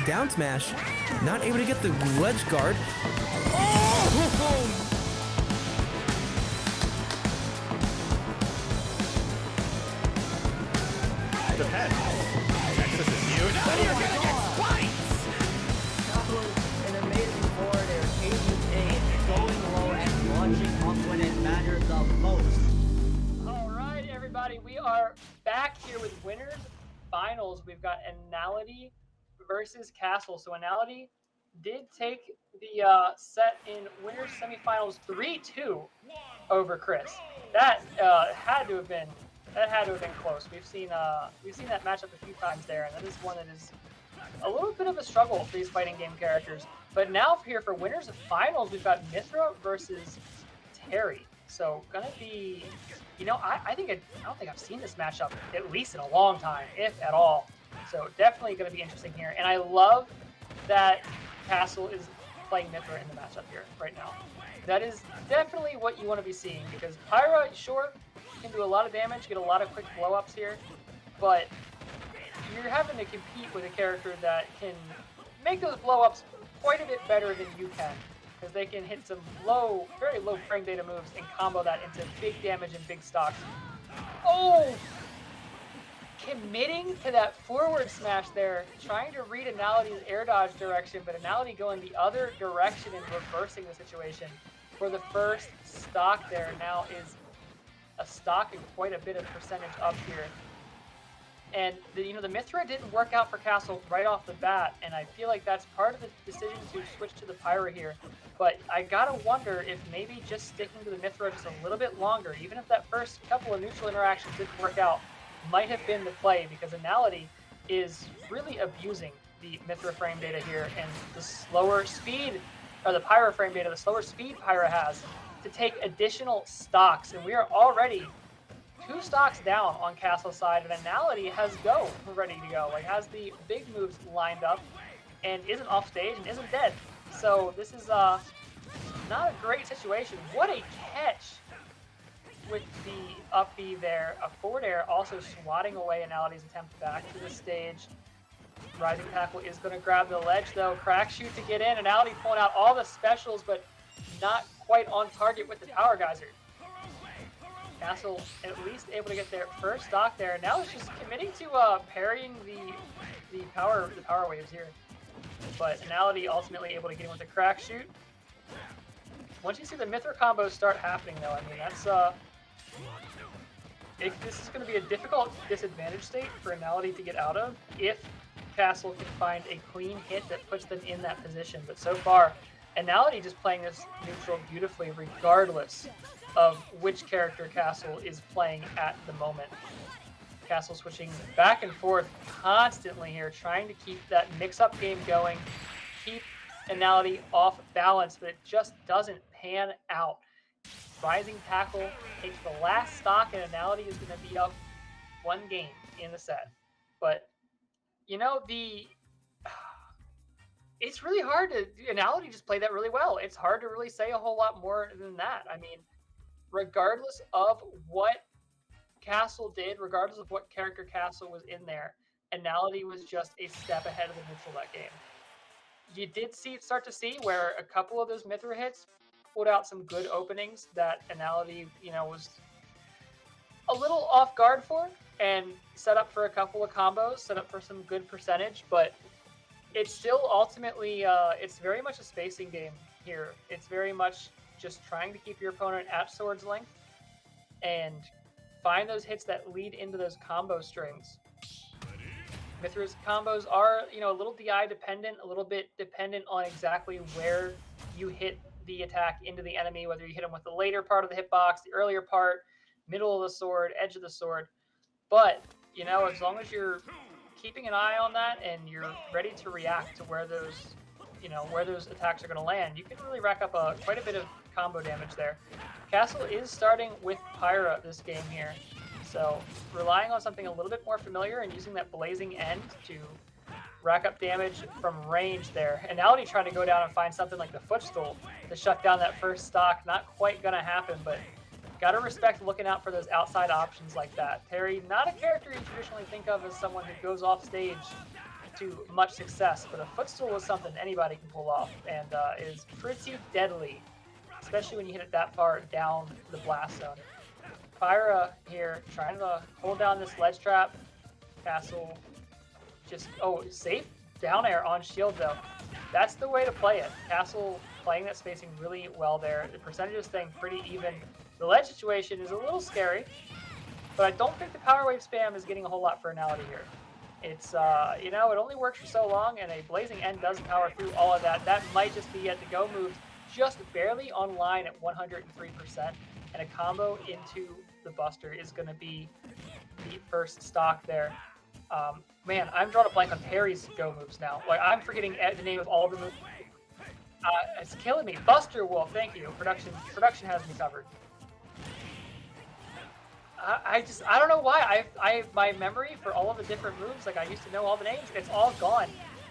down smash. Not able to get the ledge guard. Oh! The pen. Nexus is huge. Now you're gonna get spikes! An amazing forward air, KDA going low and launching off when it matters the most. Alright everybody, we are back here with winners finals. We've got Anality versus Castle. So Anality did take the set in winners semifinals 3-2 over Chris. That had to have been close. We've seen that matchup a few times there, and that is one that is a little bit of a struggle for these fighting game characters. But now here for winners of finals, we've got Mythra versus Terry. So gonna be, you know, I don't think I've seen this matchup at least in a long time, if at all. So definitely gonna be interesting here. And I love that Castle is playing Mythra in the matchup here right now. That is definitely what you want to be seeing, because Pyra, sure, can do a lot of damage, get a lot of quick blow-ups here, but you're having to compete with a character that can make those blow-ups quite a bit better than you can, because they can hit some very low frame data moves and combo that into big damage and big stocks. Oh! Committing to that forward smash there, trying to read Anality's air dodge direction, but Anality going the other direction and reversing the situation for the first stock there. Now is a stock and quite a bit of percentage up here. And the Mythra didn't work out for Castle right off the bat, and I feel like that's part of the decision to switch to the Pyra here. But I gotta wonder if maybe just sticking to the Mythra just a little bit longer, even if that first couple of neutral interactions didn't work out, might have been the play, because Anality is really abusing the Mythra frame data here, and the slower speed, or the Pyra frame data, the slower speed Pyra has to take additional stocks, and we are already 2 stocks down on Castle's side, and Anality has go ready to go, like has the big moves lined up, and isn't off stage and isn't dead. So this is not a great situation. What a catch with the up B there. A forward air also swatting away Anality's attempt back to the stage. Rising Tackle is going to grab the ledge though. Crack shoot to get in. Anality pulling out all the specials, but not quite on target with the Power Geyser. Castle at least able to get their first stock there. Now it's just committing to parrying the power waves here. But Anality ultimately able to get in with the crack shoot. Once you see the Mythra combos start happening though, I mean that's this is going to be a difficult disadvantage state for Anality to get out of if Castle can find a clean hit that puts them in that position. But so far, Anality just playing this neutral beautifully regardless of which character Castle is playing at the moment. Castle switching back and forth constantly here, trying to keep that mix-up game going, keep Anality off balance, but it just doesn't pan out. Rising Tackle takes the last stock, and Anality is going to be up 1 game in the set. But, you know, it's really hard to... Anality just played that really well. It's hard to really say a whole lot more than that. I mean, regardless of what Castle did, regardless of what character Castle was in there, Anality was just a step ahead of the neutral that game. You did start to see where a couple of those Mythra hits pulled out some good openings that Anality, was a little off guard for, and set up for a couple of combos, set up for some good percentage, but it's still ultimately, it's very much a spacing game here. It's very much just trying to keep your opponent at sword's length and find those hits that lead into those combo strings. Mythra's combos are, a little DI dependent, a little bit dependent on exactly where you hit the attack into the enemy, whether you hit them with the later part of the hitbox, the earlier part, middle of the sword, edge of the sword. But, as long as you're keeping an eye on that and you're ready to react to where those, where those attacks are going to land, you can really rack up quite a bit of combo damage there. Castle is starting with Pyra this game here, so relying on something a little bit more familiar and using that blazing end to rack up damage from range there. Anality trying to go down and find something like the footstool to shut down that first stock. Not quite going to happen, but gotta respect looking out for those outside options like that. Terry, not a character you traditionally think of as someone who goes off stage to much success, but a footstool is something anybody can pull off and is pretty deadly, especially when you hit it that far down the blast zone. Pyra here trying to hold down this ledge trap. Castle just, safe down air on shield though. That's the way to play it. Castle playing that spacing really well there. The percentages staying pretty even. The ledge situation is a little scary, but I don't think the power wave spam is getting a whole lot for Anality here. It's, it only works for so long, and a Blazing End does power through all of that. That might just be it. The go moves just barely online at 103%, and a combo into the Buster is going to be the first stock there. Man, I'm drawing a blank on Terry's go moves now. Like, I'm forgetting the name of all the moves. It's killing me. Buster Wolf, thank you. Production has me covered. I don't know why. My memory for all of the different moves, like I used to know all the names, it's all gone.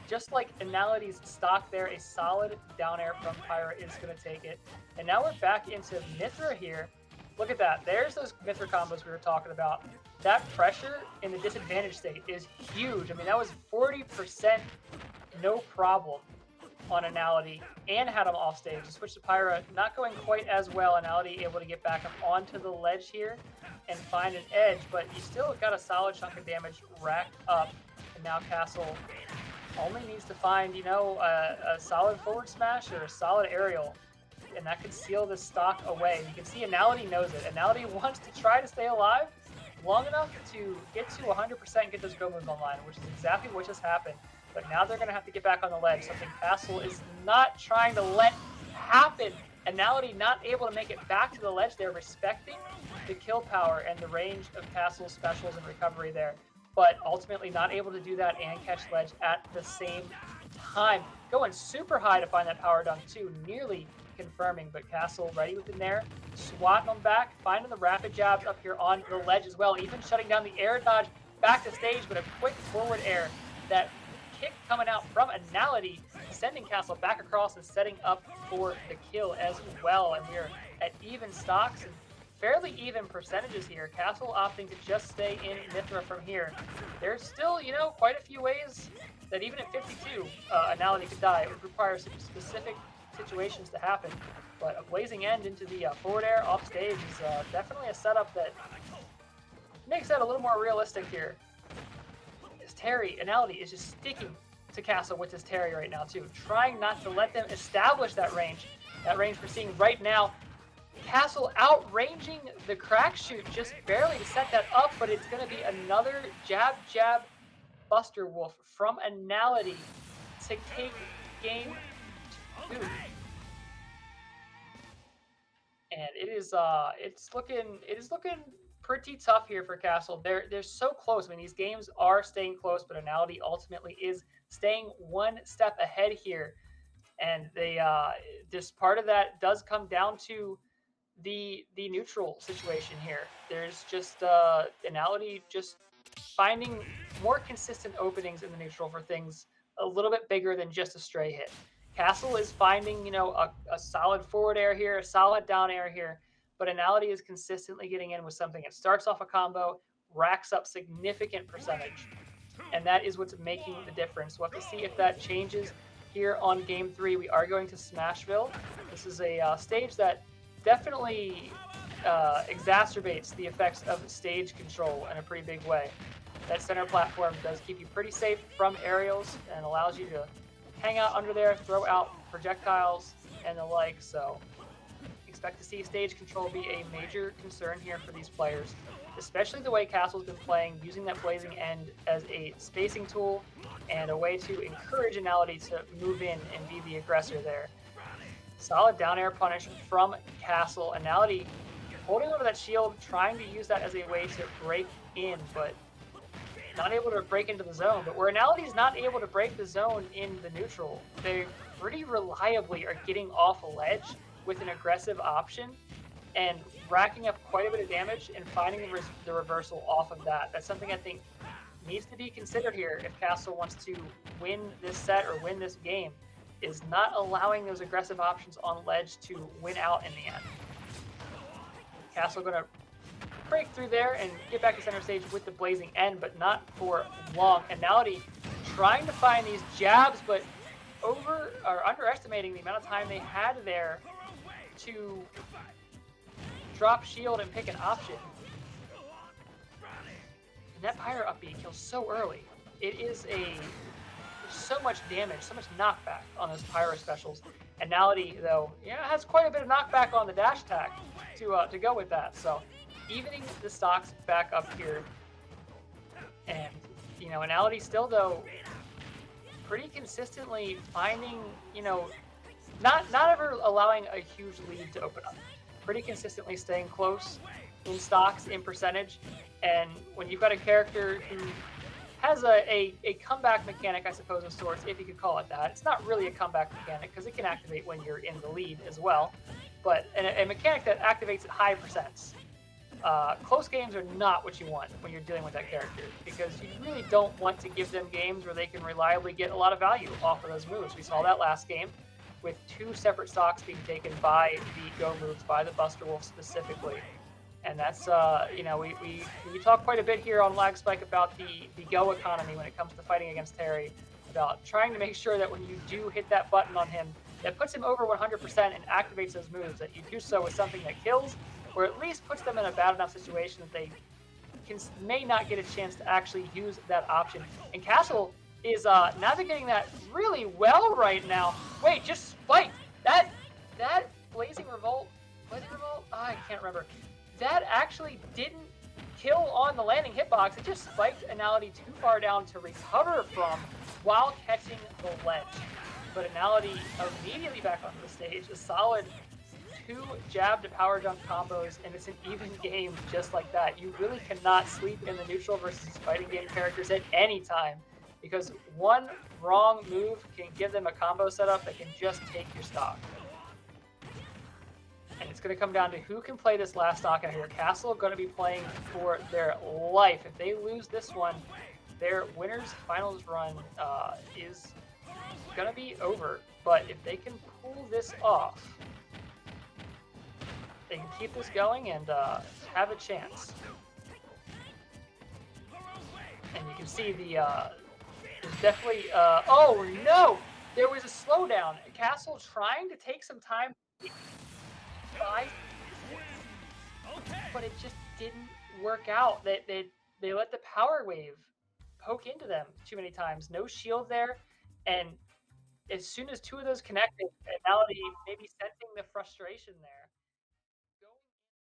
Just like Anality's stock there, a solid down air from Pyra is going to take it. And now we're back into Mythra here. Look at that. There's those Mythra combos we were talking about. That pressure in the disadvantage state is huge. I mean, that was 40% no problem on Anality and had him off stage. The switch to Pyra not going quite as well. Anality able to get back up onto the ledge here and find an edge, but you still got a solid chunk of damage racked up. And now Castle only needs to find, a solid forward smash or a solid aerial, and that could seal this stock away. You can see Anality knows it. Anality wants to try to stay alive long enough to get to 100% and get those go moves online, which is exactly what just happened. But now they're going to have to get back on the ledge, something Castle is not trying to let happen. Anality not able to make it back to the ledge. They're respecting the kill power and the range of Castle's specials and recovery there, but ultimately not able to do that and catch ledge at the same time. Going super high to find that power dunk too, nearly confirming, but Castle ready with the nair, swatting them back, finding the rapid jabs up here on the ledge as well, even shutting down the air dodge back to stage, but a quick forward air. That kick coming out from Anality, sending Castle back across and setting up for the kill as well. And we're at even stocks and fairly even percentages here. Castle opting to just stay in Mythra from here. There's still, quite a few ways that even at 52, Anality could die. It would require some specific situations to happen, but a Blazing End into the forward air off stage is definitely a setup that makes that a little more realistic here. As Terry, Anality is just sticking to Castle with his Terry right now too, trying not to let them establish that range we're seeing right now. Castle outranging the crack shoot just barely to set that up, but it's going to be another jab Buster Wolf from Anality to take game 2. And it is looking pretty tough here for Castle. They're so close. I mean, these games are staying close, but Anality ultimately is staying one step ahead here. And they just part of that does come down to the neutral situation here. There's just Anality just finding more consistent openings in the neutral for things a little bit bigger than just a stray hit. Castle is finding, a solid forward air here, a solid down air here, but Anality is consistently getting in with something. It starts off a combo, racks up significant percentage, and that is what's making the difference. We'll have to see if that changes here on Game 3. We are going to Smashville. This is a stage that definitely exacerbates the effects of stage control in a pretty big way. That center platform does keep you pretty safe from aerials and allows you to hang out under there, throw out projectiles and the like, so expect to see stage control be a major concern here for these players, especially the way Castle's been playing, using that Blazing End as a spacing tool and a way to encourage Anality to move in and be the aggressor there. Solid down air punish from Castle. Anality holding over that shield, trying to use that as a way to break in, but not able to break into the zone. But where Anality is not able to break the zone in the neutral, they pretty reliably are getting off a ledge with an aggressive option and racking up quite a bit of damage and finding the reversal off of that. That's something I think needs to be considered here if Castle wants to win this set or win this game, is not allowing those aggressive options on ledge to win out in the end. Castle going to break through there and get back to center stage with the Blazing End, but not for long. Anality trying to find these jabs, but underestimating the amount of time they had there to drop shield and pick an option. And that Pyro up B kills so early. It is there's so much damage, so much knockback on those Pyro specials. Anality, though, has quite a bit of knockback on the dash attack to go with that. So evening the stocks back up here. And, Anality still, though, pretty consistently finding, not ever allowing a huge lead to open up. Pretty consistently staying close in stocks, in percentage. And when you've got a character who has a comeback mechanic, I suppose, of sorts, if you could call it that. It's not really a comeback mechanic because it can activate when you're in the lead as well. But a mechanic that activates at high percents. Close games are not what you want when you're dealing with that character, because you really don't want to give them games where they can reliably get a lot of value off of those moves. We saw that last game with 2 separate stocks being taken by the go moves, by the Buster Wolf specifically. And that's, we talk quite a bit here on Lagspike about the go economy when it comes to fighting against Terry, about trying to make sure that when you do hit that button on him, that puts him over 100% and activates those moves, that you do so with something that kills, or at least puts them in a bad enough situation that they may not get a chance to actually use that option. And Castle is navigating that really well right now. Wait, just spiked. That Blazing Revolt? I can't remember. That actually didn't kill on the landing hitbox. It just spiked Anality too far down to recover from while catching the ledge. But Anality immediately back onto the stage. A solid 2 jab to power jump combos, and it's an even game just like that. You really cannot sleep in the neutral versus fighting game characters at any time, because one wrong move can give them a combo setup that can just take your stock. And it's going to come down to who can play this last stock out here. Castle going to be playing for their life. If they lose this one, their winners finals run is going to be over. But if they can pull this off, they can keep this going and have a chance. And you can see there's definitely, oh no! There was a slowdown. Castle trying to take some time, but it just didn't work out. They let the power wave poke into them too many times. No shield there, and as soon as 2 of those connected, Anality maybe sensing the frustration there.